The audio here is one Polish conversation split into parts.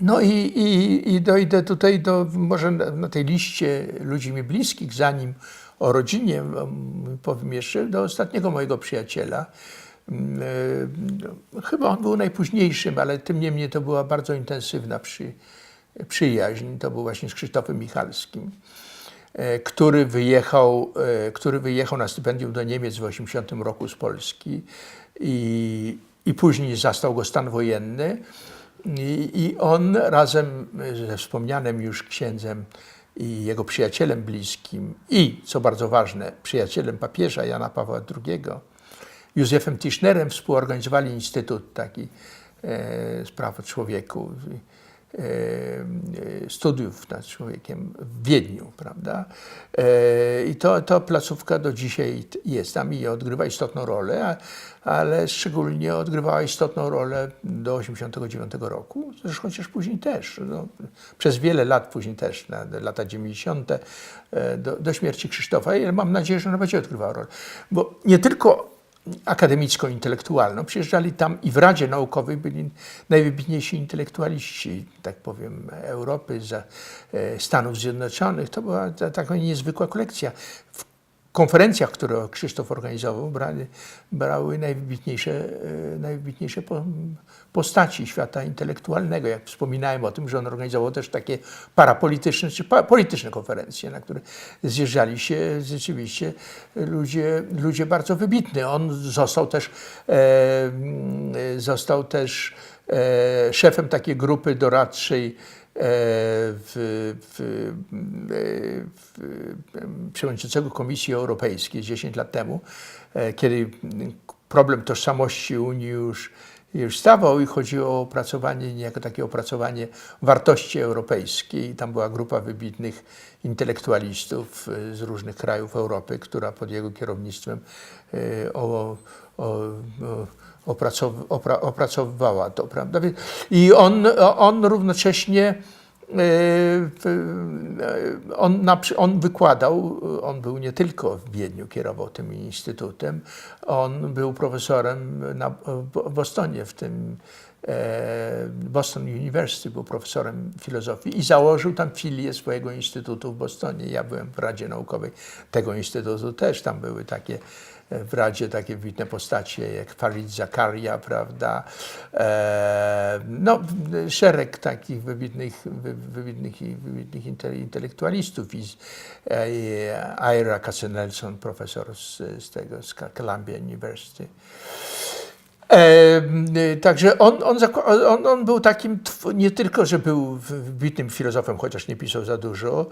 No i dojdę tutaj może na tej liście ludzi mi bliskich, zanim o rodzinie powiem jeszcze, do ostatniego mojego przyjaciela. Chyba on był najpóźniejszym, ale tym niemniej to była bardzo intensywna przyjaźń. To był właśnie z Krzysztofem Michalskim, który wyjechał na stypendium do Niemiec w 80 roku z Polski i później zastał go stan wojenny. I on razem ze wspomnianym już księdzem i jego przyjacielem bliskim i, co bardzo ważne, przyjacielem papieża Jana Pawła II, Józefem Tischnerem współorganizowali Instytut taki spraw o człowieku, studiów nad człowiekiem w Wiedniu, prawda? I to placówka do dzisiaj jest tam i odgrywa istotną rolę, ale szczególnie odgrywała istotną rolę do 89 roku, zresztą chociaż później też, no, przez wiele lat później też, na lata 90. Do śmierci Krzysztofa i mam nadzieję, że ona będzie odgrywała rolę. Bo nie tylko akademicko-intelektualną. Przyjeżdżali tam i w Radzie Naukowej byli najwybitniejsi intelektualiści, tak powiem, Europy, Stanów Zjednoczonych. To była taka niezwykła kolekcja. W konferencjach, które Krzysztof organizował, brały najwybitniejsze postaci świata intelektualnego. Jak wspominałem o tym, że on organizował też takie parapolityczne czy polityczne konferencje, na które zjeżdżali się rzeczywiście ludzie bardzo wybitni. On został też szefem takiej grupy doradczej przewodniczącego Komisji Europejskiej 10 lat temu, kiedy problem tożsamości Unii już stawał i chodziło o opracowanie, niejako takie opracowanie wartości europejskiej. Tam była grupa wybitnych intelektualistów z różnych krajów Europy, która pod jego kierownictwem opracowywała to, prawda? I on równocześnie on wykładał, on był nie tylko w Wiedniu, kierował tym instytutem, on był profesorem w Bostonie, w tym Boston University, był profesorem filozofii i założył tam filię swojego instytutu w Bostonie. Ja byłem w Radzie Naukowej tego instytutu też, tam były takie w Radzie takie wybitne postacie jak Farid Zakaria, prawda? No, szereg takich wybitnych intelektualistów. Ira Katznelson, profesor z Columbia University. Także on był takim, nie tylko, że był wybitnym filozofem, chociaż nie pisał za dużo,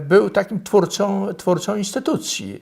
był takim twórcą instytucji.